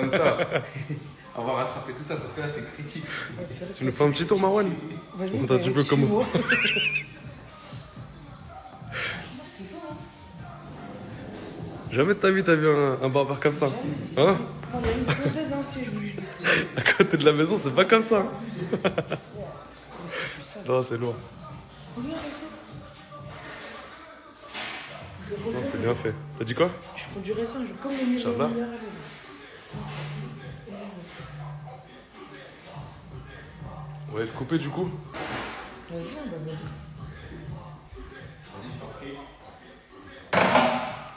comme ça. On va rattraper tout ça parce que là, c'est critique. Tu nous fais un petit tour, Marwan? Vas-y, On t'a un petit peu comment? Jamais de ta vie, t'as vu un barbare comme ça? Hein? On a une prothèse, hein, si je bouge. À côté de la maison, c'est pas comme ça. Non, c'est lourd. Non, c'est bien fait. T'as dit quoi? Je conduirais ça, genre comme les milliards. Inch'Allah. On va être coupé du coup. Vas-y, on va bien.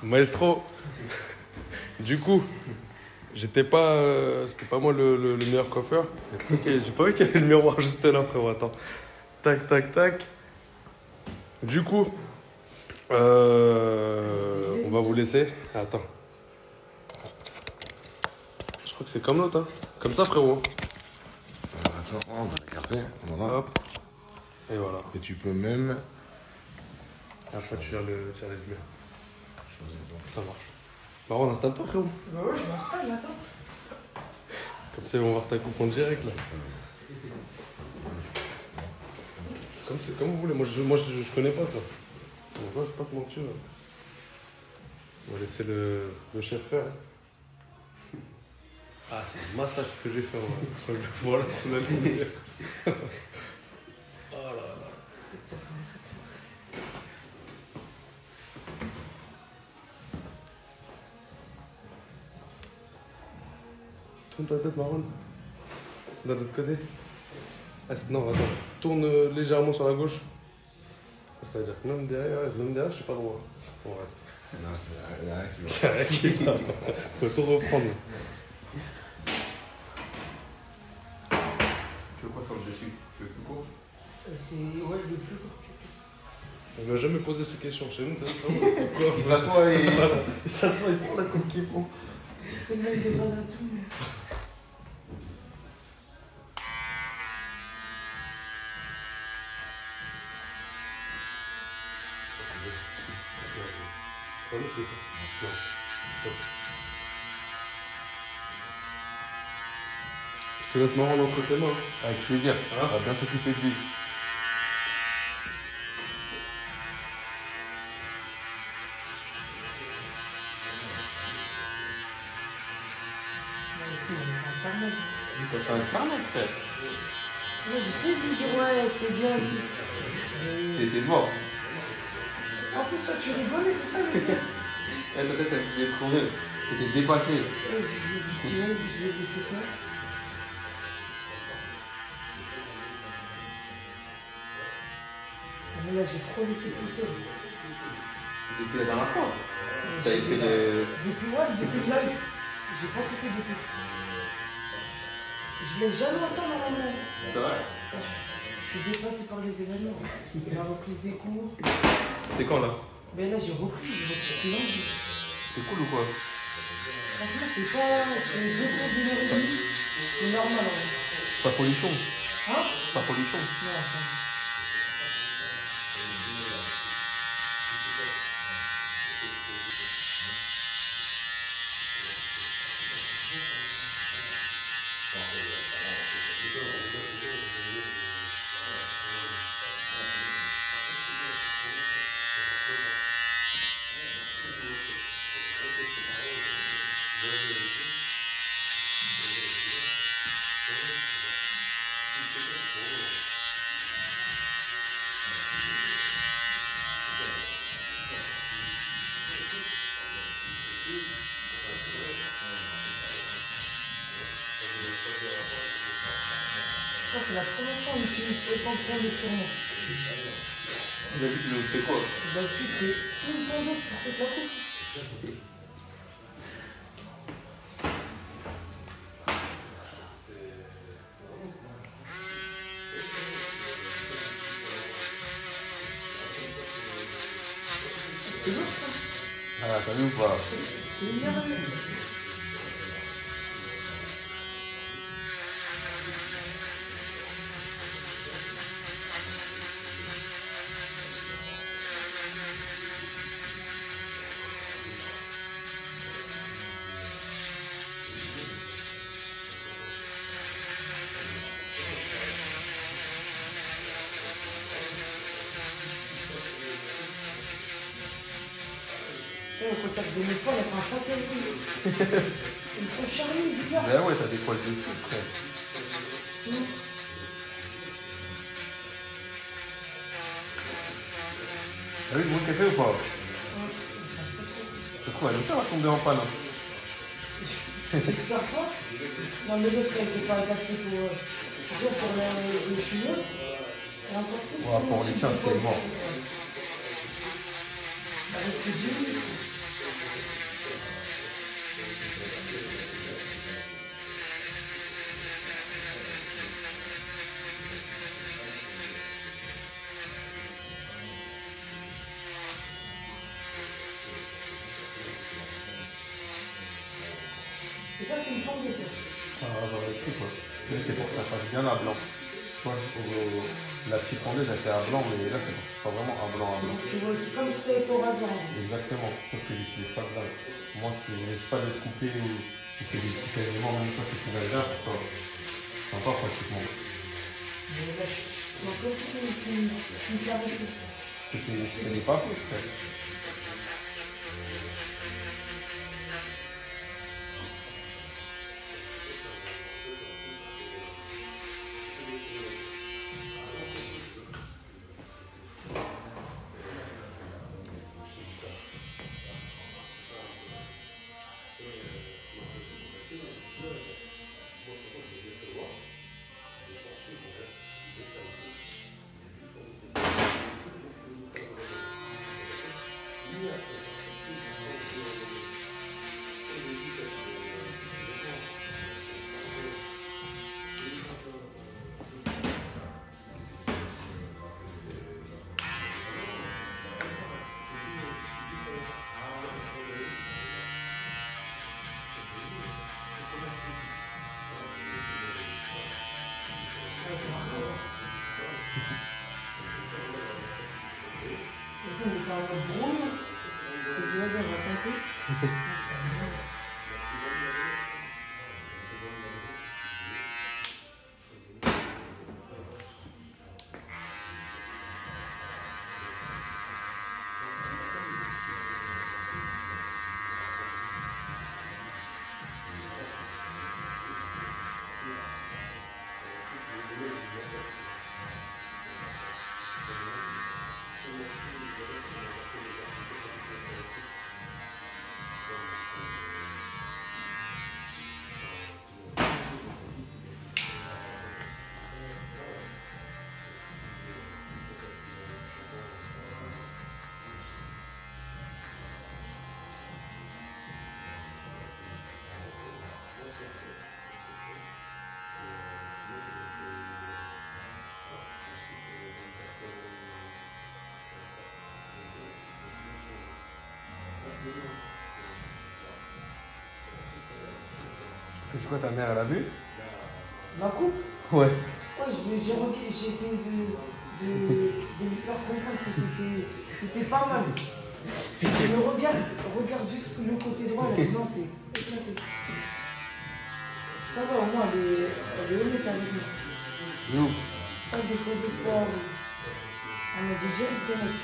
Maestro. Du coup, j'étais pas. C'était pas moi le meilleur coiffeur. J'ai pas vu qu'il y avait le miroir juste là, frérot. Attends. Tac, tac, tac. Du coup, on va vous laisser. Attends. Je crois que c'est comme l'autre, hein. Comme ça, frérot. Attends, on va l'écarter. Voilà. Hop. Et voilà. Et tu peux même. Après, tu lèves bien. Ça marche. Marwan, installe-toi, frérot. Bah ouais, je m'installe, attends. Comme ça, ils vont voir ta coupe en direct, là. Comme vous voulez. Moi, je connais pas ça. Donc, ouais, je vais pas te mentir. On va laisser le chef faire. Ah, c'est un massage que j'ai fait, moi. Quand je le vois là sous la lumière. Oh là là. Tourne ta tête, Marwan. De l'autre côté. Ah, non, attends. Tourne légèrement sur la gauche. Ça veut dire que même derrière, je suis pas droit. Bon, ouais. Non, il y a rien qui va. Il y a rien qui va. Faut tout reprendre. Tu veux quoi sur le dessus? Tu veux plus court? C'est ouais, le plus court tu On lui a jamais posé ces questions chez nous. Il s'assoit et. Il s'assoit, il prend la coupe qu'il prend. peux. C'est le même de Banatou. Je te laisse Marwan entre ses mains. Avec plaisir. Hein? On va bien s'occuper de lui. C'est un carnage. T'as fait un carnage, frère. Moi, je sais lui dire, ouais, c'est bien. C'était mort. En plus, toi, tu rigolais, c'est ça le pire. Elle peut-être elle faisait trop rire. T'étais dépassé. Je lui ai dit, vas-y, je vais laisser faire. Ah, mais là, j'ai trop laissé pousser. Depuis la dernière fois. T'as J'ai- été le. Depuis le live, j'ai pas fait depuis. Je laisse jamais autant normalement. C'est vrai? Je suis dépassé par les événements. La reprise des cours. C'est quand là? Mais là, j'ai repris lundi. C'était cool ou quoi? Franchement, c'est pas. C'est 2 cours d'une heure et demie. C'est normal. Hein? Pas pollution. Hein? Pas pollution. Non, ça. Je pense que c'est la première fois qu'on utilise autant de temps de surnom. D'habitude, tu fais quoi? D'habitude, c'est une tendance pour toute la coupe. C'est lourd ça. Ah, t'as vu ou pas? C'est une merveille. au contact de mes poils, elle prend un sac avec lui. Ils sont charmés, bizarre. Ben ouais, t'as des poils de fou, frère. T'as vu le bon café ou pas? Je trouve, elle est va tomber en panne. Hein. J'espère pas. Non, mais l'autre, elle n'était pas adaptée pour les cheveux. Ouais, pour les chiens, c'est mort. Avec ses jeans. Et ça, c'est une forme de ça. Ah, j'en ai pris quoi. C'est pour que ça fasse bien à blanc. Toi, la petite fondeuse, elle fait à blanc, mais là, c'est pour que ce soit vraiment à blanc, à blanc. Tu vois, c'est comme si tu avais pour blanc. Exactement, sauf que j'utilise pas de blanc. Moi, je ne laisse pas de couper ou je fais des petits éléments, même toi, c'est tout bien pour toi. C'est encore pratiquement. Mais là, je vois que tu me caresses. C'était des pâtes, Ça, il est en mode brouille. C'est du hasard, on va tenter. Tu vois, ta mère, elle a vu? Ma coupe? Ouais. Ouais, j'ai essayé de lui faire comprendre que c'était pas mal. Je lui ai dit, mais regarde juste le côté droit. Elle a dit non, c'est éclaté. Ça va, au moins, elle est honnête avec nous. Nous. Pas de faux espoirs. On a dit direct honnête.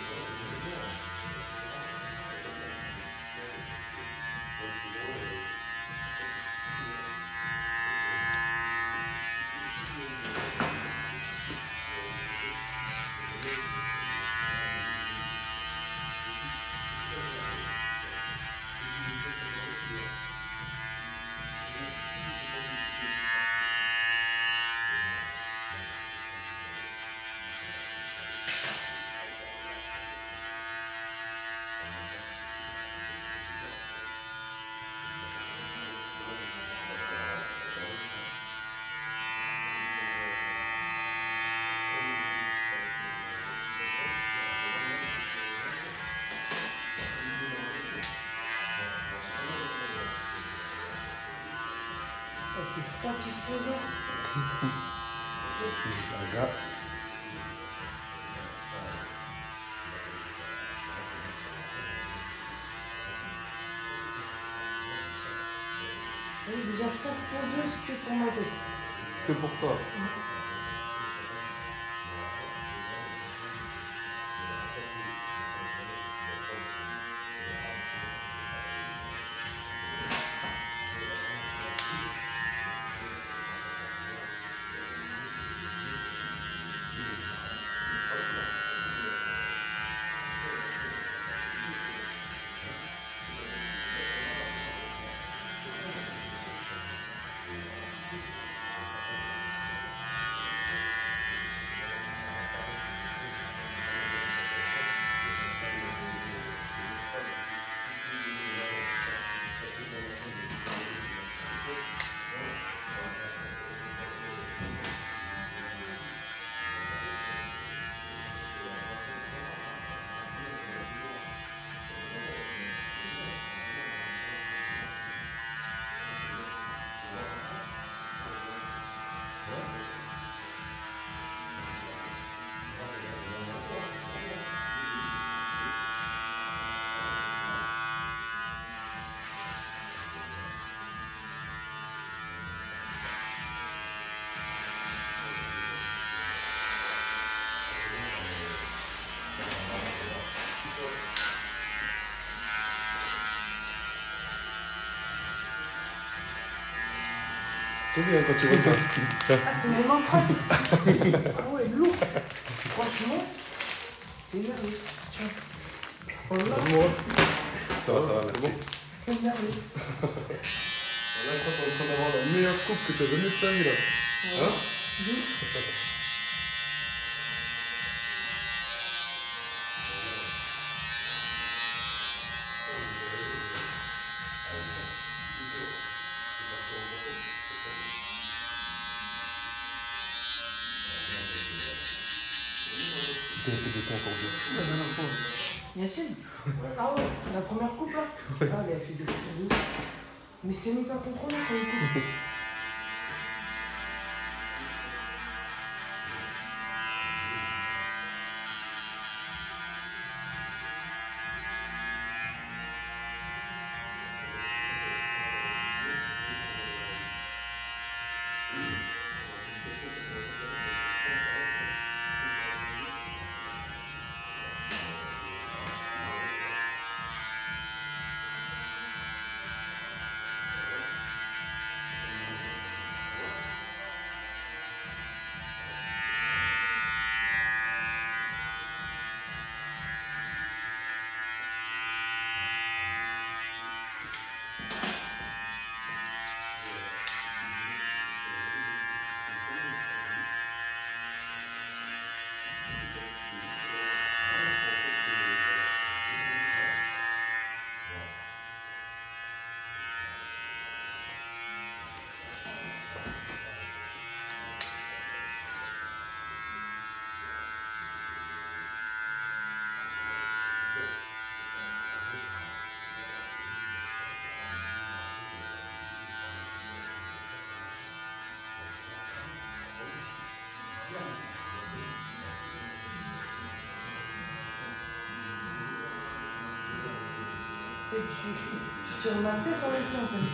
C'est satisfaisant. Regarde. Oui, déjà 5 pondeuses que pour ma tête. Que pour toi. souviens quand tu vois ça. Ah, c'est mon entraille. Ah ouais, lourd. Franchement, c'est énervé. Tiens. Oh là. Ça va, merci. bon. Énervé. Là, je crois qu'on est en train d'avoir la meilleure coupe que tu as jamais faite là. Hein? Oui. Tu as fait des temps encore dessus la dernière fois. Yacine. Ah ouais, la première coupe là. Ah, elle a fait des tours de ouf. Mais c'est même pas contrôlé quand il coupe. Et tu tires ma tête en même temps. Comme...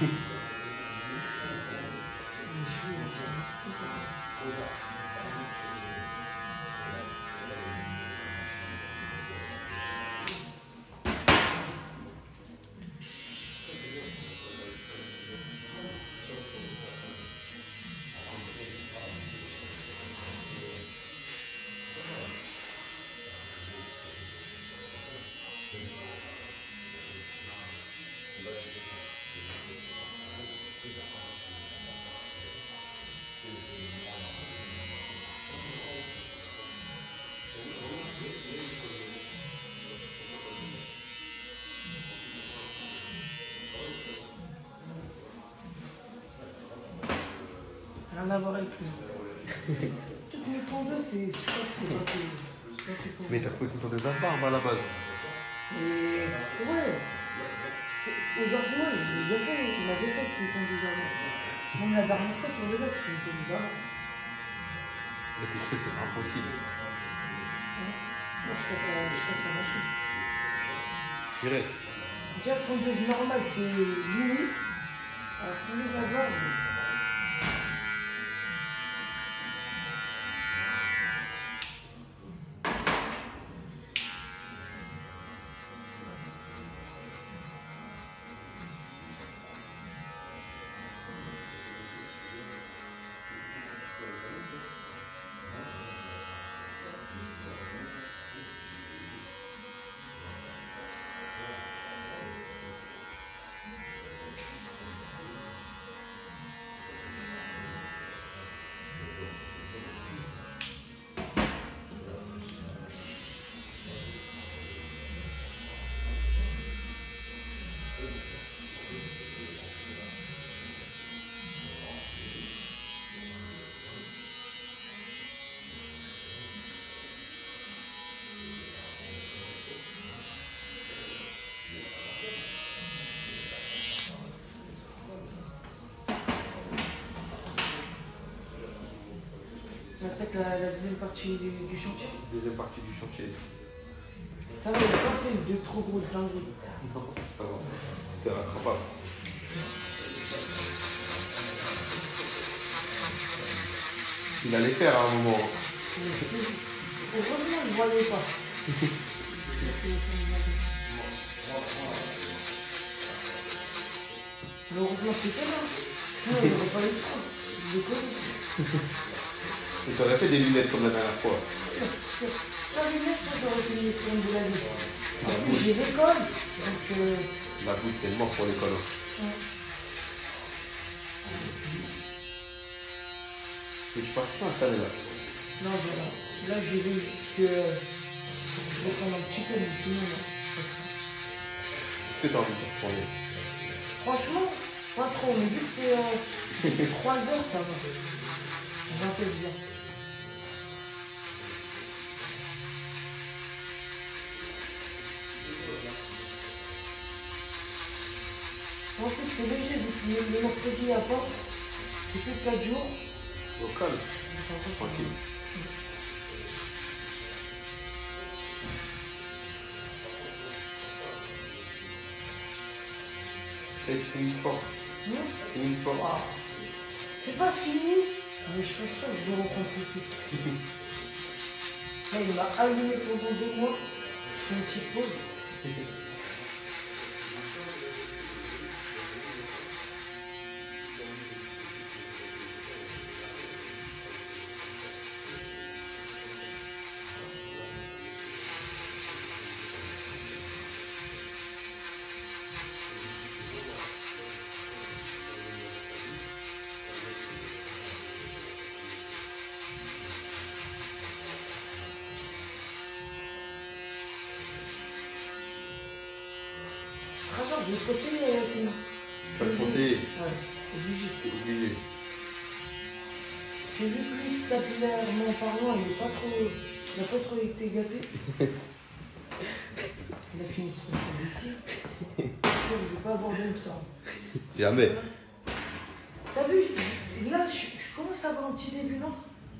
Rien à voir avec lui. Toutes mes tondeuses, c'est. Je crois que c'est pas fait pour. Mais t'as pris une tondeuse à barbe à la base. Et ouais. Aujourd'hui, ouais, il m'a déjà fait une tondeuse à barbe. Même la dernière fois sur le lac, c'est une tondeuse à barbe. Mais tes cheveux, c'est impossible. Moi, je casse la machine. Direct. Déjà, tondeuse normale, c'est limite. Alors, tondeuse à barbe. Peut-être la deuxième partie du chantier. Deuxième partie du chantier. Ça va, il n'a pas fait de trop grosses dingueries. Non, ça va. C'était rattrapable. Il allait faire à un moment. Heureusement, il ne voyait pas. Mais heureusement que c'était là. Sinon, il n'aurait pas eu de temps. Je le connais. Et t'aurais fait des lunettes comme la dernière fois. Sans lunettes, ça j'aurais fait les films de la vie. En plus, j'ai l'école, donc. La goutte, c'est mort pour l'école. Ouais. Mais tu passes pas à cette année-là. Non, voilà. Là, j'ai vu que. Je vais prendre un petit peu, mais sinon, non. Est-ce que t'as envie de retourner? Franchement, pas trop, mais vu que c'est 3 heures, ça va. On va te le dire. En plus, c'est léger, vu que le mercredi à part, c'est que 4 jours. Au calme, tranquille. C'est fini sport. Fini sport. Wow. C'est pas fini, mais je pense pas que je vais reprendre ici. Là, il m'a allumé pendant 2 mois. Je fais une petite pause. Attends, je vais te conseiller, Yacine. Tu vas le conseiller? Ouais, obligé. C'est obligé. J'ai vu que lui, capillairement parlant, il n'a pas trop été gâté. Il a fini son truc ici. Je ne vais pas aborder comme ça. Jamais. T'as vu? Là, je commence à avoir un petit début, non?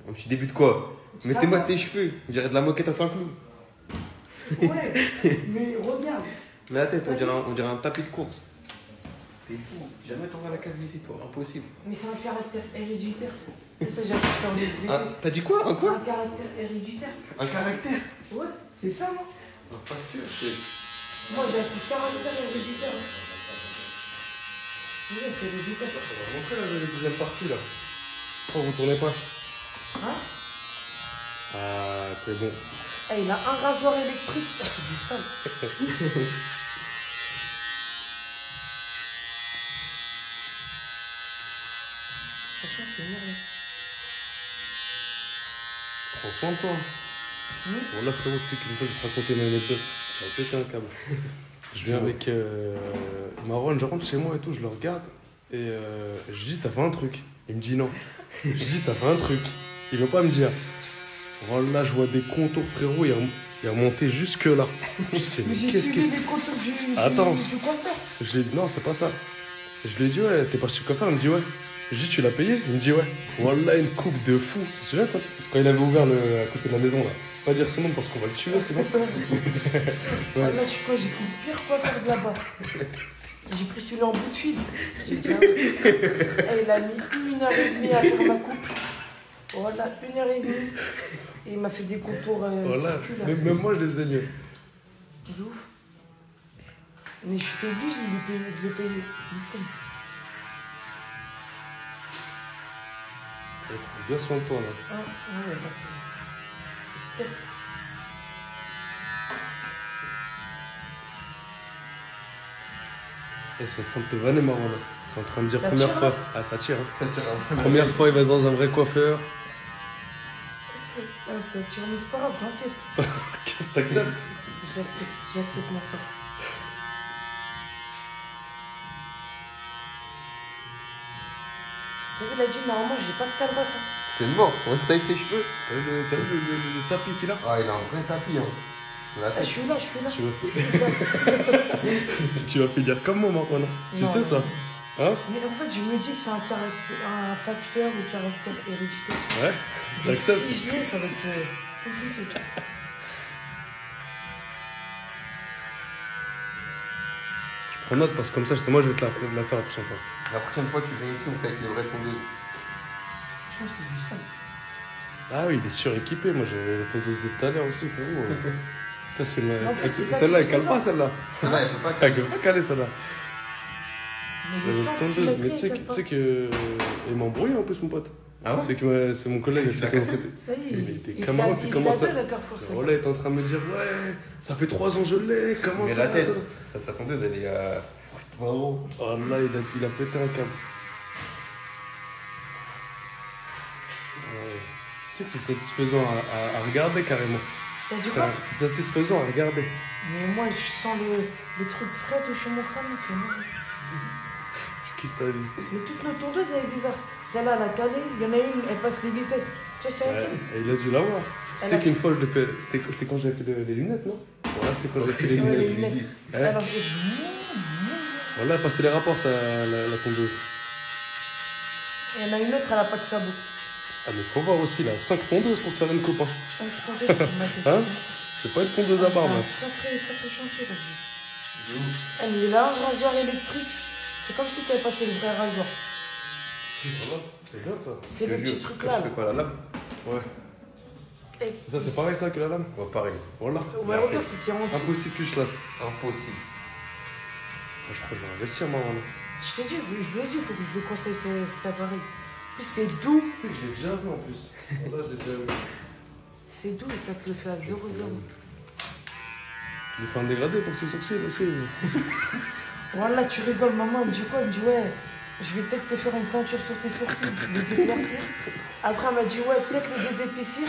Un petit début de quoi? Tu Mettez-moi t'avances. tes cheveux. On dirait de la moquette à Saint-Cloud. Ouais, mais regarde. Mais la tête, on dirait un tapis de course. T'es fou. Jamais t'auras la calvitie, toi. Impossible. Mais c'est un caractère héréditaire. C'est ça, j'ai appris ça en SVT. Ah, t'as dit quoi? Un C'est quoi? un caractère héréditaire. Un caractère? Ouais, c'est ça, non? Un facture, c'est. Moi, j'ai appris caractère héréditaire. Ouais, c'est héréditaire. On va montrer la deuxième partie là. Oh, vous tournez pas? Hein? Ah, c'est bon. Ah, il a un rasoir électrique. Ah, c'est du sale. Franchement, c'est énorme. Prends soin de toi. Voilà, frérot, tu sais qu'une fois, je vais te raconter une anecdote. Ça va péter un câble. Je viens avec Marwan, je rentre chez moi et tout, je le regarde. Et je dis, t'as fait un truc. Il me dit non. Je dis, t'as fait un truc. Il veut pas me dire. Voilà, je vois des contours, frérot, il est remonté jusque là. Je sais, Mais j'ai qu'est-ce suivi que. les contours du Attends. coiffeur. Je lui ai dit, non, c'est pas ça. Je lui ai dit, ouais, t'es parti chez le coiffeur. Il me dit, ouais. Je lui ai dit, tu l'as payé? Il me dit, ouais. Voilà, une coupe de fou. Tu te souviens quand il avait ouvert à côté de la maison, là? Pas dire son nom parce qu'on va le tuer, c'est bon. Ah, là, je crois que j'ai pris le pire coiffeur de là-bas. J'ai pris celui-là en bout de fil. Je t'ai dit, ah oui. Eh, il a mis 1h30 à faire ma coupe. Voilà, 1h30. Et il m'a fait des contours Voilà. circulaires. Même moi, je les faisais mieux. De ouf. Mais je suis obligé de le payer. Miskin. Prends bien soin de toi, là. Ah, ouais, là, c'est top. Ils sont en train de te vanner, Marwan, là. Ils sont en train de dire Ça première tire, fois. là Ah, ça tire, hein. Ça tire un peu. Première fois, il va dans un vrai coiffeur. Ah, ça tire, mais c'est pas grave, j'encaisse. Qu'est-ce que t'acceptes? J'accepte mon sort. T'as vu, il a dit, normalement, j'ai pas de calebasse. Hein. C'est mort. On taille ses cheveux. T'as vu le tapis qu'il a? Ah, il a un vrai tapis, hein. La Ah, je tête. suis là, je suis là. Tu vas finir comme moi, Marwan. Tu Non, sais non. ça? Hein? Mais en fait, je me dis que c'est un facteur de caractère héréditaire. Ouais? Donc, T'acceptes? si je l'ai, ça va être compliqué. Je prends note parce que comme ça, c'est moi, je vais te la faire la prochaine fois. La prochaine fois, tu viens ici, on fait avec les vraies tondeuses. Franchement, c'est du sale. Ah oui, il est suréquipé. Moi, j'avais la tondeuse de tout à l'heure aussi, frérot. Putain, Non, mais c'est celle-là, elle cale satisfaisant. pas, celle-là. Celle-là, elle peut pas Elle peut pas caler, celle-là. Mais les sangs que tu m'as Mais pris, tu sais que. Il m'a embrouillé en plus, mon pote. Ah ouais? C'est mon collègue, c'est qui m'a prêté. Ça y est, Il était il camarade, il commence à. le Carrefour, ça. Voilà, il est en train de me dire, ouais, ça fait 3 ans que je l'ai, comment Mais ça la tête, sa tondeuse, elle est à. Bravo. Oh là, il a pété un câble. Ouais. Tu sais que c'est satisfaisant à regarder carrément. T'as dit quoi? C'est satisfaisant à regarder. Mais moi, je sens le truc frais de chez mon frère, mais c'est bon. Je kiffe ta vie. Mais toutes nos tondeuses, elle est bizarre. Celle-là, elle a calé. Il y en a une, elle passe les vitesses. Tu vois, c'est Ouais, laquelle? et il a dû l'avoir. Tu sais qu'une fois, je l'ai fait. C'était quand j'avais fait les lunettes, non? Voilà, c'était quand j'avais fait les Ouais, lunettes. les lunettes. Ouais. Alors, je Voilà, passer les rapports, ça, la tondeuse. Il y en a une autre, elle a pas de sabot. Ah, mais faut voir aussi, là, 5 tondeuses pour te faire une copain. 5 tondeuses pour mettre. Hein? C'est pas une tondeuse à barbe, hein. C'est un sacré chantier, là, j'ai. Mais là, un rasoir électrique, c'est comme si tu avais passé le vrai rasoir. Voilà, c'est bien ça. C'est le petit truc là. Tu fais quoi, la lame? Ouais. Et- Ça, c'est pareil, ça, que la lame? Ouais, pareil. Voilà. Ouais, regarde, c'est ce qu'il y a en dessous. Impossible que je lasse. Impossible. Je crois que je vais investir, maman. Là. Je te dis, je lui ai dit, il faut que je le conseille cet appareil. En plus, c'est doux. Tu sais que je l'ai déjà vu en plus. Voilà, je l'ai déjà vu. C'est doux et ça te le fait à 0,0. Tu lui fais un dégradé pour ses sourcils aussi. Voilà, tu rigoles, maman, elle me dit quoi? Elle me dit, ouais, je vais peut-être te faire une teinture sur tes sourcils, les éclaircir. Après, elle m'a dit, ouais, peut-être les désépaissir.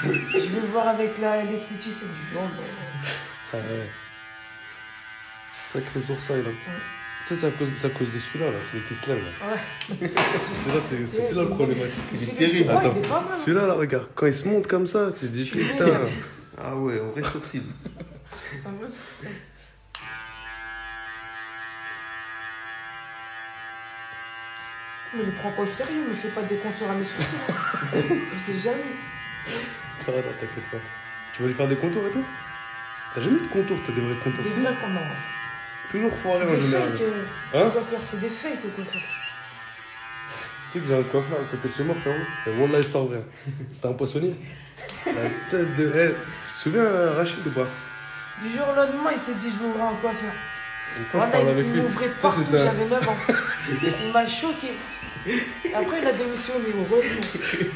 Je vais voir avec l'esthétiste. Elle me dit, bon, ben. Ah ouais. Sacré sourcil, là. Ouais. Tu sais, c'est à cause de celui-là, là, celui qui se lève, là. Ouais. C'est celui-là le problématique. Mais Il est c'est terrible. Ouais, Attends. il est pas mal. Hein. Celui-là, là, regarde, quand il se monte comme ça, tu te dis, putain. Ah ouais, on reste sourcil. Ah ouais, c'est ça. Mais il prend pas au sérieux, il me fait pas des contours à mes sourcils. Je sais jamais. Ah, non, t'inquiète pas. Tu vas lui faire des contours et tout? T'as jamais de contours, t'as des vrais contours. Des Si. vrais pendant. Toujours foiré C'est en des général. fakes. Hein? Coiffeur, c'est des fakes au coiffeur. Tu sais que j'ai un coiffeur à côté de chez moi, frérot. C'est Wallah, histoire vraie. C'était un poissonnier. La tête de. Eh, tu te souviens, Rachid ou pas? Du jour au lendemain, il s'est dit je vais ouvrir un coiffeur. Une fois, je Voilà, parlais avec il lui. m'ouvrait de Tu sais, partout, c'était un- j'avais 9 ans. Il m'a choqué. Après, il a démissionné, heureusement.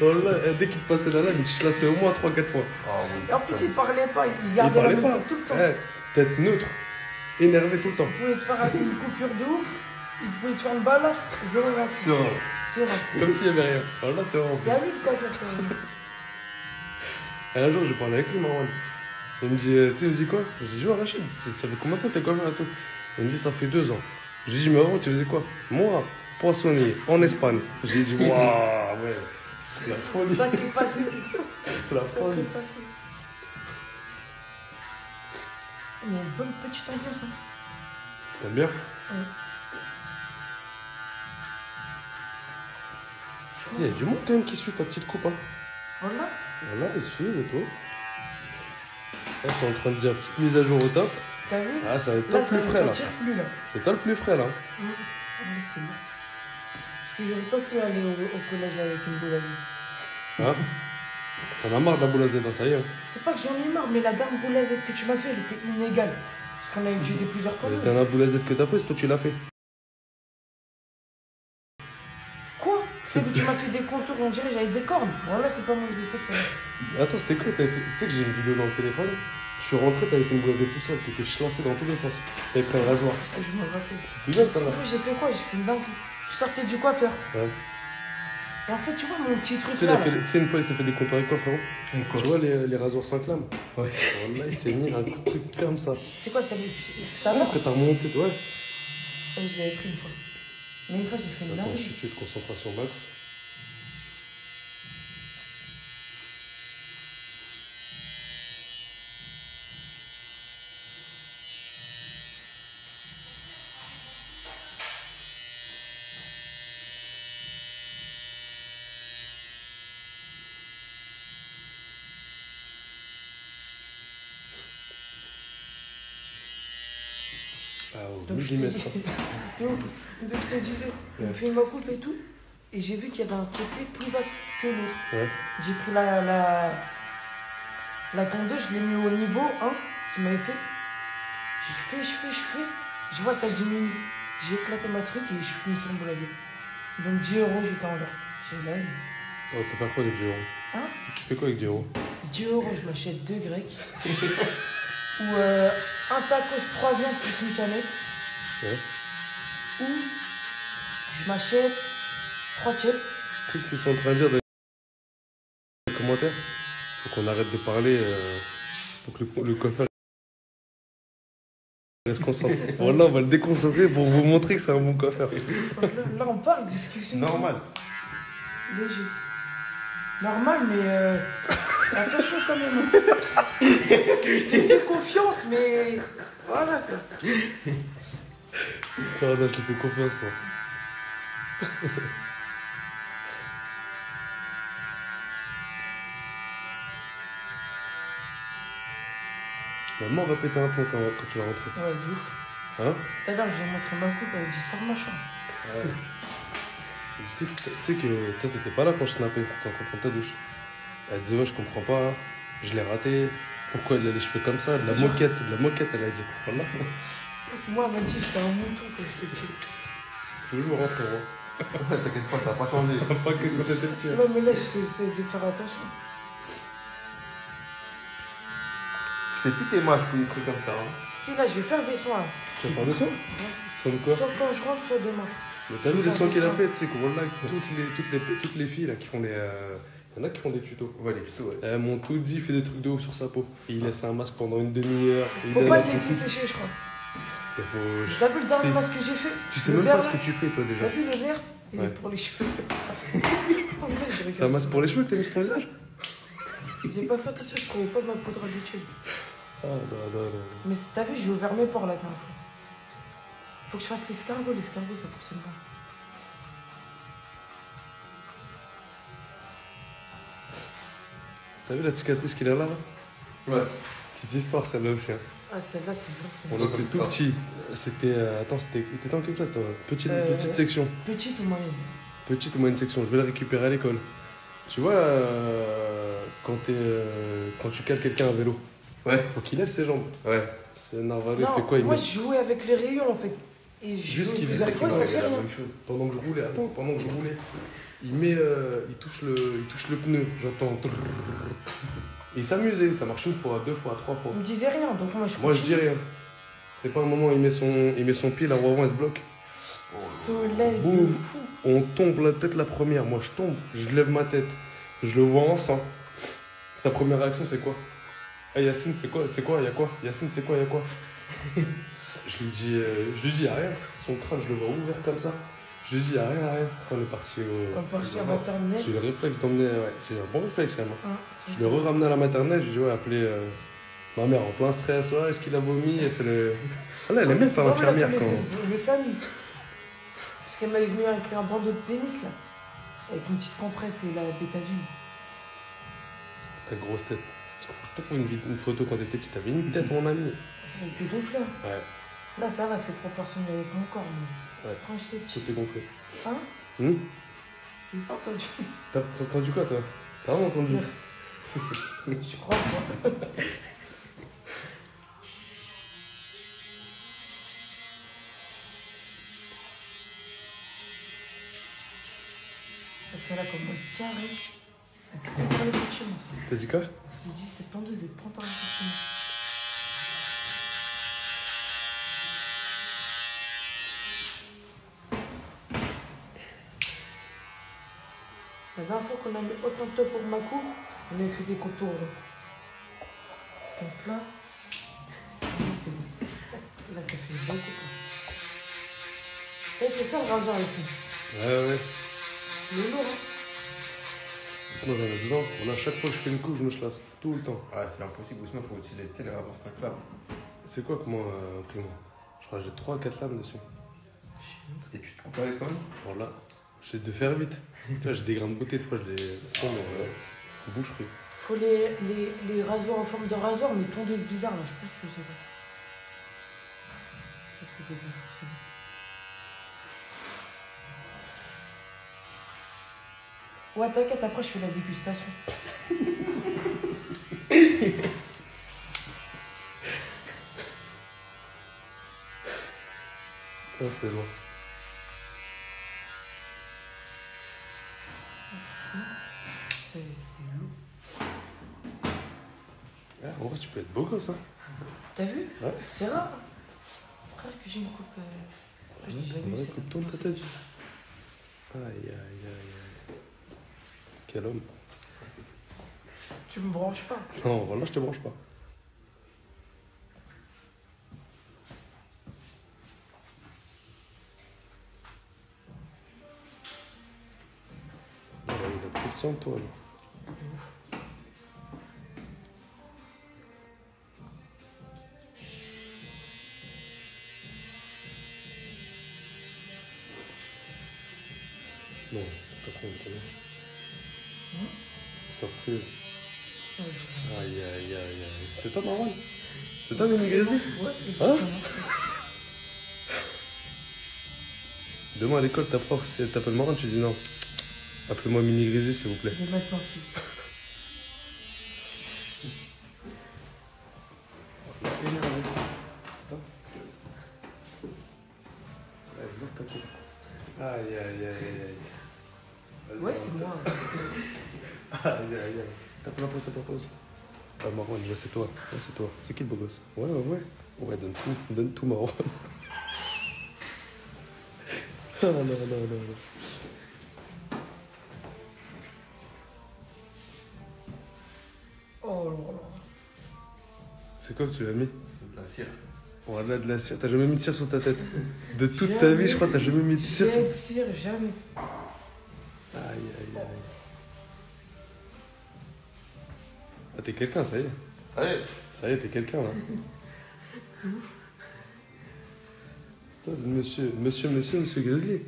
Wallah, dès qu'il te passait la lame, il te chassait au moins 3-4 fois. Ah oui. Et en plus, il parlait pas, il Il gardait la parlait même pas. tête tout le temps. Eh, tête neutre, énervé tout le temps. Il pouvait te faire une coupure de ouf, il pouvait te faire une balafre, zéro réaction. Serein. Serein. Comme s'il n'y avait rien. Voilà, c'est vraiment. C'est à lui le coiffeur quand même. Et un jour, j'ai parlé avec lui, Marwan. Il me dit, tu sais, il me dit quoi? Je lui dis, ouais, Rachid, ça fait combien de temps t'es coiffeur et tout? Il me dit, ça fait 2 ans. Je lui dis, mais avant, tu faisais quoi? Moi, poissonnier, en Espagne. J'ai dit, waouh, ouais, c'est la folie. Ça qui est passé. C'est la Ça qui folie. est passé. Il y a une bonne petite ambiance. Hein. T'aimes bien? Ouais. Il y a du monde quand même qui suit ta petite coupe. Hein. Voilà. Voilà, ils suivent et tout. Là, ils sont en train de dire petite mise à jour au top. T'as vu? Ah, ça va être Là, top ça plus frais ne là. tire plus là. C'est top plus frais là. Ah, c'est bon. Parce que j'aurais pas pu aller au collège avec une boule à Z. Hein? T'en as marre de la boule à Z, hein, ça y est. Hein. C'est pas que j'en ai marre, mais la dernière boule à Z que tu m'as fait, elle était inégale. Parce qu'on a utilisé plusieurs La conneries. dernière boule à Z que t'as fait, c'est toi qui l'as fait. Quoi? Celle où tu m'as fait des contours, on dirait que j'avais des cornes. Voilà, c'est pas moi qui l'ai fait ça. Attends, c'était quoi? Tu sais que j'ai une vidéo dans le téléphone. Je suis rentré, t'avais fait une boule à Z tout seul, t'étais chlassé dans tous les sens. T'avais pris un rasoir. Je me rappelle. C'est bien ça En là. fait, j'ai fait quoi? J'ai fait une dingue. Je sortais du coiffeur. Ouais. Et en fait, tu vois mon petit truc Tu sais, là. tu sais, une fois, il s'est fait des contours avec quoi, frérot? Tu vois les rasoirs 5 lames? Ouais. Voilà, il s'est mis un truc comme ça. C'est quoi ça? Tout à l'heure? Après, t'as remonté, ouais. Je l'avais pris une fois. Mais une fois, j'ai fait une Attends, dingue. je suis de concentration max. Ah, au Donc je te millimètre. dis- donc je te disais, il me fait ma coupe et tout, et j'ai vu qu'il y avait un côté plus bas que l'autre. Ouais. J'ai pris la tondeuse, je l'ai mis au niveau 1 qu'il m'avait fait. Je fais, je vois ça diminue. J'ai éclaté ma truc et je suis fini sur le blasé. Donc 10 euros, j'étais en l'air. J'ai la haine. Oh, tu peux faire quoi avec 10 euros? Hein? Tu fais quoi avec 10 euros? 10 euros, je m'achète 2 grecs. Ou un tacos 3 viandes plus une canette. Ouais. Ou je m'achète 3 chips. Tu sais ce qu'ils sont en train de dire dans les commentaires? Faut qu'on arrête de parler. Faut que le coiffeur reste concentré. Voilà, on va le déconcentrer pour vous montrer que c'est un bon coiffeur. Là, on parle, discussion. Normal. Léger. Normal, mais attention quand même. Je t'ai fait confiance, mais voilà quoi. Pardon, je te fais confiance, moi. Maman va péter un plomb quand tu vas rentrer. Ouais, de ouf. Hein? Tout à l'heure, j'ai montré ma coupe, elle dit sors ma chambre. Ouais. Tu sais que toi, t'étais pas là quand je snappais pour prendre ta douche. Elle disait, ouais, je comprends pas, je l'ai raté. Pourquoi elle a les cheveux comme ça? De la moquette, elle a dit. Voilà. Moi, elle m'a dit j'étais un mouton quand j'étais petit. Toujours, hein, frérot. T'inquiète pas, ça n'a pas changé. Pas que quand t'étais petit. Non, mais là, j'essaie de faire attention. Je fais plus tes masques ou des trucs comme ça. Hein. Si, là, je vais faire des soins. Tu vas faire des soins? Soins de quoi? Soit quand je rentre, soit demain. Mais t'as vu les soins qu'il a fait, tu sais, qu'on là, toutes les filles là qui font des. Il y en a qui font des tutos. Ouais, les tutos, ouais. Elles m'ont tout dit, il fait des trucs de ouf sur sa peau. Et il laisse un masque pendant une demi-heure. Faut pas le laisser sécher, je crois. T'as vu le dernier masque que j'ai fait? Tu sais Le même pas vert, ce là que tu fais, toi, déjà. T'as vu le vert? Il est Ouais. pour les cheveux. En vrai, je rigole. C'est un masque pour les cheveux que t'as mis sur ton visage? J'ai pas fait attention, je trouvais pas ma poudre habituelle. Ah, non. Mais t'as vu, j'ai ouvert mes pores la dernière fois. Faut que je fasse l'escargot, ça fonctionne pas. T'as vu la cicatrice qu'il a là? Ouais. Petite histoire, celle-là aussi. Hein. Ah, celle-là, c'est vrai que c'est On était tout petit. C'était. Attends, t'étais en quelle classe, toi? Petite section. petite ou moyenne. Petite ou moyenne section. Je vais la récupérer à l'école. Tu vois, quand tu cales quelqu'un à vélo, Ouais. faut qu'il lève ses jambes. Ouais. C'est Narvalo, il Non, fait quoi? Il moi, met... je jouais avec les rayons en fait. Et je Juste jouais qu'il plusieurs faisait fois, ça fait rien. Pendant que je roulais, il touche le pneu, j'entends. Et il s'amusait, ça marche une fois, deux fois, trois fois. Il me disait rien, donc moi je Moi je continue. dis rien. C'est pas un moment, il met son pied, la roue avant elle se bloque. Soleil de Boum. fou. On tombe la tête la première, moi je tombe, je lève ma tête, je le vois en sang. Sa première réaction c'est quoi? Hey Yacine, c'est quoi? Y a quoi? Yacine, c'est quoi? Y a quoi? Je lui dis y'a rien. Son crâne, je le vois ouvert comme ça. Je lui dis y'a rien. On est parti au. On part à maternelle. J'ai le réflexe d'emmener. Ouais, j'ai un bon réflexe quand même. Hein, Je l'ai ramené à la maternelle, je lui ai dit ouais, appelez ma mère en plein stress. Ouais, est-ce qu'il a vomi? Elle fait le. Ah là, elle est même pas infirmière quand même. Le Samy. Parce qu'elle m'avait venu avec un bandeau de tennis là. Avec une petite compresse et la bétadine. Ta grosse tête. Je te trouve une photo quand t'étais petit, t'avais une tête, mon ami. Ça a été gonflé. Hein. Ouais, Là, ça va, c'est proportionné avec mon corps. Mais Ouais. quand j'étais petit. tout est gonflé. Hein? Hum? J'ai pas entendu. T'as entendu quoi, toi? T'as vraiment entendu? Je crois pas. C'est là comme mode caresse. Elle prend par les sentiments. T'as dit quoi? C'est dit, cette tendeuse, elle prend par les sentiments. La dernière fois qu'on a mis autant de top pour ma cour, on avait fait des contours. Là. C'est un plat. Là, c'est bon. Là, t'as fait beaucoup. Et c'est ça le rasoir ici. Ouais. Il est lourd, hein. Moi j'en ai besoin. On a chaque fois que je fais une coupe, je me chlasse. Tout le temps. Ah, c'est impossible, ou sinon faut utiliser les rapports 5 lames. C'est quoi comment imprimer? Je crois que j'ai 3-4 lames dessus. Et tu te coupes avec quoi? Voilà. J'essaie de faire vite. Là j'ai des grains de beauté, des fois je les sens, mais boucherie. Faut les rasoirs en forme de rasoir, mais tondeuse bizarre, là. Je sais pas si tu sais pas. Ça, c'est des bons. Ouais, t'inquiète, après je fais la dégustation. Ah, c'est lourd. C'est lourd. Ah, en vrai, tu peux être beau comme ça. T'as vu? Ouais. C'est rare. Frère, que j'ai une coupe. Je l'ai jamais eu. Ouais, celle-là. coupe-toi ta tête. Aïe, aïe, aïe, aïe. Quel homme. Tu me branches pas. Non, voilà, je te branche pas. Il a la pression, toi, là. Non, c'est pas trop étonnant. Surprise. Aïe, aïe, aïe, aïe. C'est toi, Marwan? C'est toi, Mini Grizzly? Ouais, exactement. Demain à l'école, ta prof, si elle t'appelle Marwan, tu dis non. Appelez-moi Mini Grizzly, s'il vous plaît. Je vais maintenant celui. Aïe, aïe, aïe, aïe. Ouais, c'est moi. Aïe, aïe, aïe. T'as pas la pause, t'as pas pause. Ah, Marwan, là, c'est toi. Là, c'est toi. C'est qui le beau gosse? Ouais, ouais, ouais. Ouais, donne tout, Marwan. Ah, non, non, non, non. Oh là là. C'est quoi que tu l'as mis? C'est de la cire. Voilà, de la cire. T'as jamais mis de cire sur ta tête. De toute ta Jamais. vie, je crois, t'as jamais mis de cire sur... Quelle cire, jamais. Aïe, aïe, aïe. Ah, t'es quelqu'un, ça y est. Ça y est. Ça y est, t'es quelqu'un, là. C'est toi, monsieur Grizzly.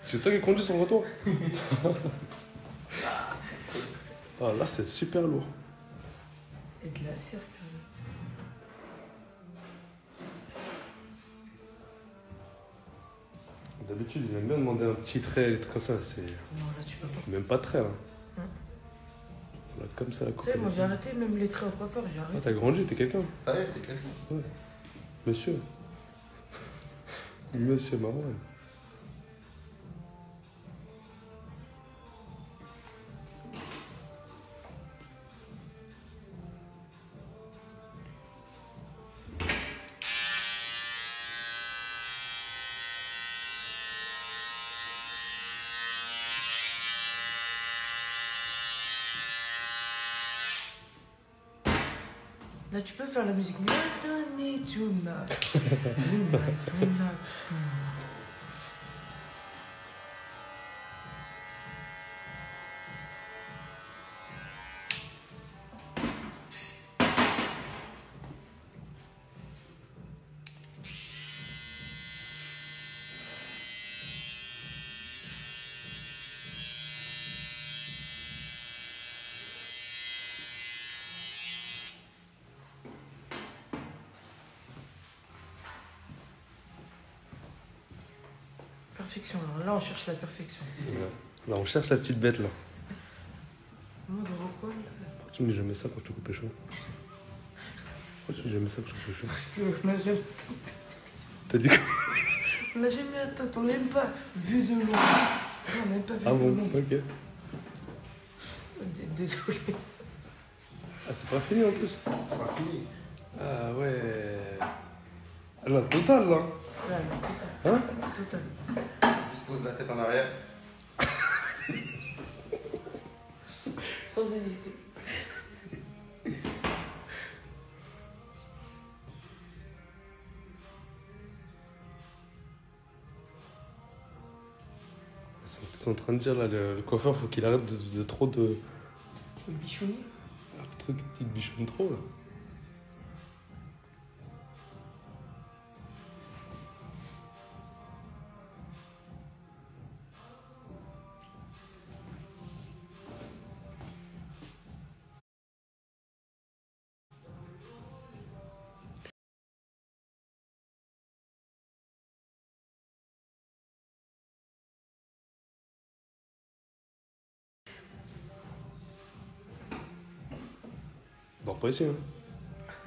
C'est toi qui conduis son retour. Ah, là, c'est super lourd. Et de la cire, quand même. D'habitude, il aime bien demander un petit trait, des trucs comme ça. C'est Non, là, tu peux pas. même pas de trait, là. Là, comme ça, la Tu coupe. sais, moi, j'ai arrêté même les traits au coiffeur, j'ai Ah, arrêté. t'as grandi, t'es quelqu'un. Ça y est, t'es quelqu'un. Monsieur. Monsieur Marwan. Là, tu peux faire la musique. Madonna, tonight. Tonight, tonight. Perfection, là, on cherche la perfection. Là, on cherche la petite bête, là. Moi, dans vos coins, Pourquoi tu me dis jamais ça quand je te coupe les cheveux? Pourquoi tu me dis jamais ça quand je te coupe les cheveux? parce qu'on n'a jamais, T'as dit quoi? on n'a jamais atteint, on l'aime pas vu de loin. Non, on n'aime pas vu Ah de bon, loin. ok. Désolé. Ah, c'est pas fini en plus? C'est pas fini. Ah ouais. Ah, la totale, là. Là, total. Hein? Total. Juste pose la tête en arrière. Sans hésiter. Ils sont en train de dire, là, le coiffeur, faut qu'il arrête de trop de... Le bichouni. Le truc, il bichonne trop, là. Dors pas ici, hein.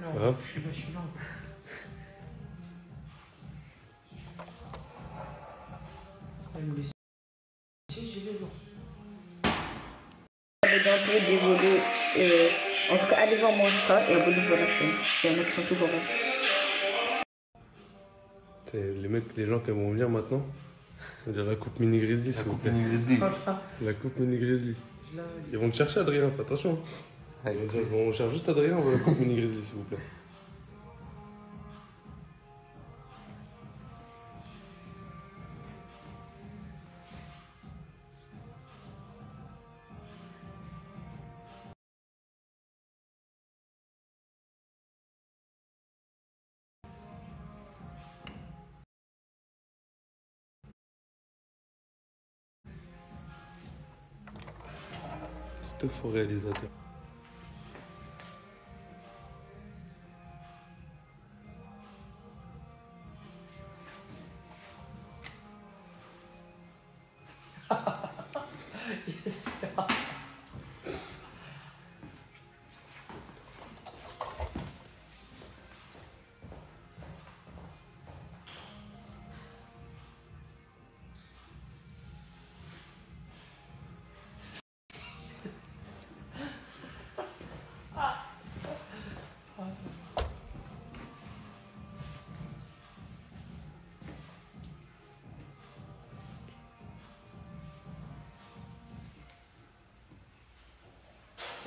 Non, Ah. je suis là, je suis là. Mais si, j'ai les lourds. D'entrer des volets, en tout cas, allez voir mon Insta et abonnez-vous à la chaîne. C'est un accent toujours là. Les mecs, les gens qui vont venir maintenant, on dirait la coupe mini grizzly, s'il vous plaît. La coupe mini grizzly. Ils vont te chercher, Adrien, fais attention. On cherche juste Adrien, on veut la coupe mini grizzly, s'il vous plaît. C'est un faux réalisateur. Yes.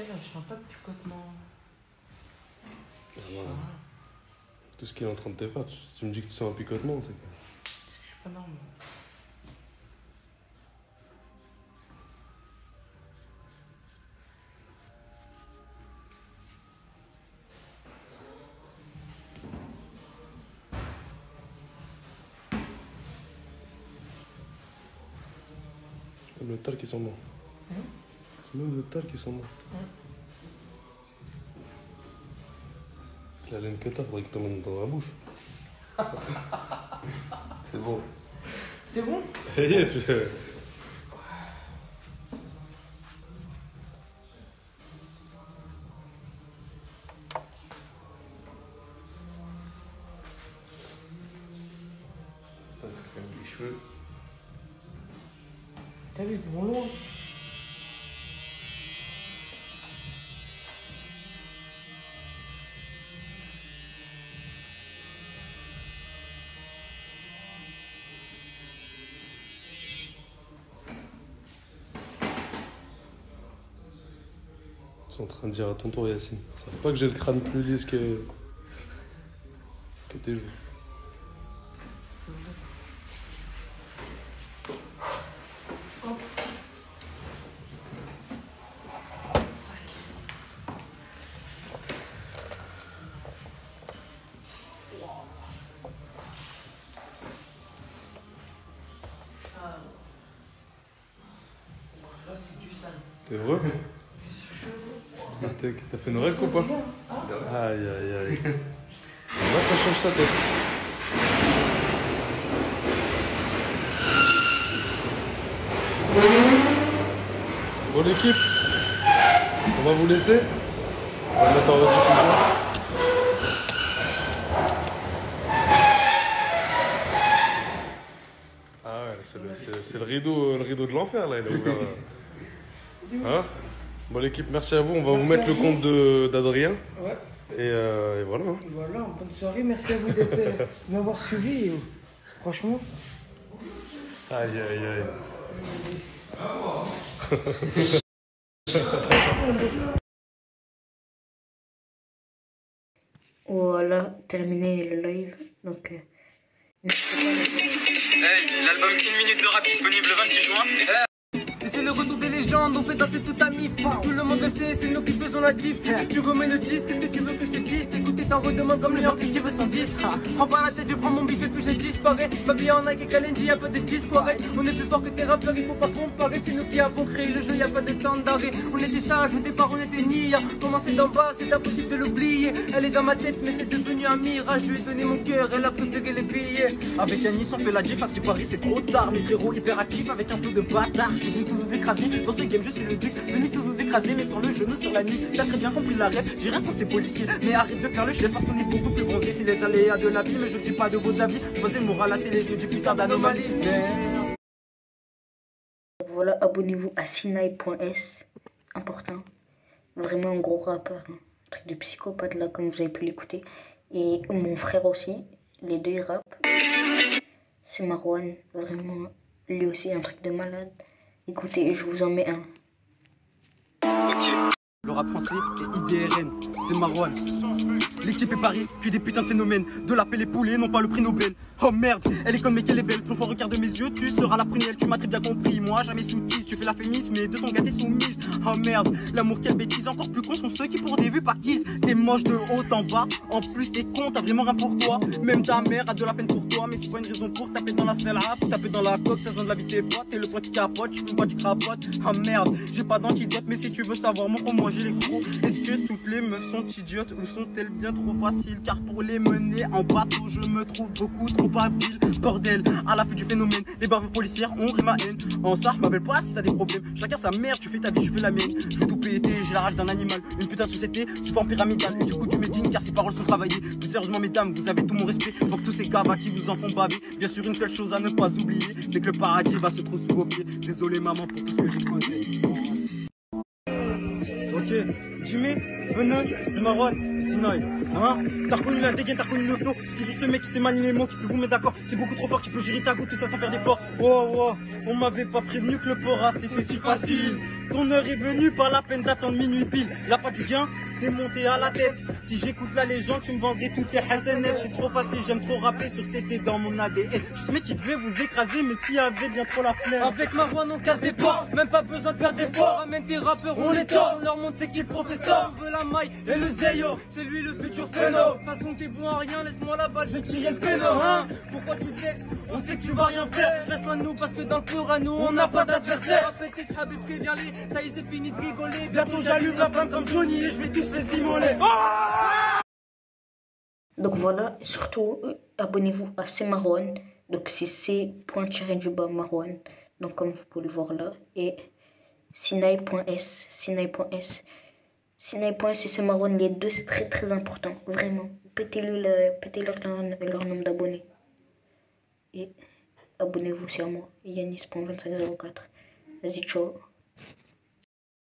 Je sens pas de picotement. Ah, voilà. Tout ce qu'il est en train de te faire, tu me dis que tu sens un picotement, c'est que... Je suis pas normal. Le talc qui sent bon. C'est même le talc qui sent bon. La laine que t'as, faudrait que t'emmènes dans la bouche. C'est bon. C'est bon? Ça y est, tu... Les cheveux. T'as vu, bon loin. Ils sont en train de dire à ton tour, Yacine. Ça veut pas que j'ai le crâne plus lisse que tes joues. Là, c'est du sale. T'es heureux? T'as fait une règle ou pas? Aïe aïe aïe. Là ça change ta tête. Bon l'équipe, on va vous laisser. On va mettre en rediffusion. Ah ouais, c'est le rideau de l'enfer là, il est ouvert. Hein? Bon l'équipe, merci à vous. On va vous mettre le compte d'Adrien. Ouais. Et voilà. Voilà, bonne soirée. Merci à vous de m'avoir suivi. Franchement. Aïe aïe aïe. Voilà, terminé le live. Donc, Hey, l'album 1 minute de rap disponible le 26 juin. C'est le retour des légendes, on fait danser toute ta mif. Tout le monde le sait, c'est nous qui faisons la diff. Tu remets le disque, qu'est-ce que tu veux que je te dise? T'écoutes t'en redemandes comme le Yankee qui veut 110. Prends pas la tête, je prends mon bif et puis je disparais. Ma vie en Nike et Kalenji, y'a pas de discouré. On est plus fort que tes rappeurs, il faut pas comparer. C'est nous qui avons créé le jeu, y'a pas de temps d'arrêt. On était sages, au départ on était niais. Commencer d'en bas, c'est impossible de l'oublier. Elle est dans ma tête, mais c'est devenu un mirage. Je lui ai donné mon cœur, elle a préféré les billets. Avec Yanis, on fait la diff, parce que Paris c'est trop tard. Mes frérots hyperactifs avec un peu de bâtard. Je suis venu tous vous écraser. Dans ce game, je suis le duc, venu tous vous écraser, mais sans le genou sur la nuit. T'as très bien compris la rêve, j'ai rien contre ces policiers. Mais arrête de faire le chef parce qu'on est beaucoup plus bronzés. C'est les aléas de la vie, mais je ne suis pas de vos avis. Je faisais le moral à la télé, je me dis putain d'anomalie. abonnez-vous à Sinaï.s, important. Vraiment un gros rappeur, hein. Un truc de psychopathe là, comme vous avez pu l'écouter. Et mon frère aussi, les deux ils rappent. C'est Marwan, vraiment, lui aussi un truc de malade. Écoutez, je vous en mets un. Le rap français est IDRN, c'est Marwan. L'équipe est Paris, que des putains de phénomènes. De la pelle et poulet, non pas le prix Nobel. Oh merde, elle est conne mais qu'elle est belle. Plus fort regarde mes yeux, tu seras la prunelle. Tu m'as très bien compris, moi jamais soutise. Tu fais la féminisme mais de ton gars t'es soumise. Oh merde, l'amour quelle bêtise. Encore plus con sont ceux qui pour des vues pactisent. T'es moche de haut en bas, en plus t'es con, t'as vraiment rien pour toi. Même ta mère a de la peine pour toi. Mais c'est pas une raison pour taper dans la selle, pour taper dans la coque. T'as besoin de la vie tes potes, t'es le point qui capote. Tu fumes pas, tu crapotes. Oh merde, j'ai pas d'antidote. Mais si tu veux savoir, montre-moi, j'ai les crocs. Est-ce que toutes les meufs sont idiotes ou sont-elles bien trop faciles? Car pour les mener en bateau, je me trouve beaucoup trop habile. Bordel, à la fin du phénomène, les bavures policières ont pris ma haine. En ça, m'appelle pas si t'as des problèmes. Chacun sa mère, tu fais ta vie, je fais la mienne. Je vais tout péter, j'ai la rage d'un animal. Une putain de société, sous forme pyramidale. Du coup, tu m'édignes car ces paroles sont travaillées. Plus sérieusement, mesdames, vous avez tout mon respect. Donc tous ces gars qui vous en font baver. Bien sûr, une seule chose à ne pas oublier, c'est que le paradis va se trouver sous vos pieds. Désolé maman pour tout ce que j'ai causé. Ok, Jimmy, Venon, c'est Marwan, Sinaï. Hein? T'as reconnu la dégaine, t'as reconnu le flow. C'est toujours ce mec qui sait manier les mots, qui peut vous mettre d'accord, qui est beaucoup trop fort, qui peut gérer ta go, tout ça sans faire d'effort. Oh, on m'avait pas prévenu que le pora c'était si facile. Ton heure est venue, pas la peine d'attendre minuit pile. Y'a pas du gain, t'es monté à la tête. Si j'écoute la légende, tu me vendrais toutes tes hasanettes. C'est trop facile, j'aime trop rapper sur c'était dans mon ADN. Je sais mec qui devait vous écraser, mais qui avait bien trop la flemme. Avec Marwan on casse des portes, même pas besoin de faire d'efforts. Ramène tes rappeurs, on les tord, on leur montre c'est qui le professeur. On veut la maille et le zeyo, c'est lui le futur phéno. De toute façon t'es bon à rien, laisse-moi la balle, je vais tirer le péno. Hein? Pourquoi tu te vexes? On sait que tu vas rien faire. Reste loin de nous parce que dans le Coran nous on n'a pas d'adversaire. Répétez ce habit, préviens-les, ça y est c'est fini de rigoler. Bientôt j'allume la flamme comme Johnny et je vais tous les immoler. Donc voilà, surtout abonnez-vous à C'est Marwan. Donc c'est C.Marwan. Donc comme vous pouvez le voir là. Et Sinaï.s. Sinaï.s et C'est Marwan, les deux c'est très très important. Vraiment. Pétez-leur nombre d'abonnés. Et abonnez-vous aussi à moi. Yanis.2504. Vas-y, ciao.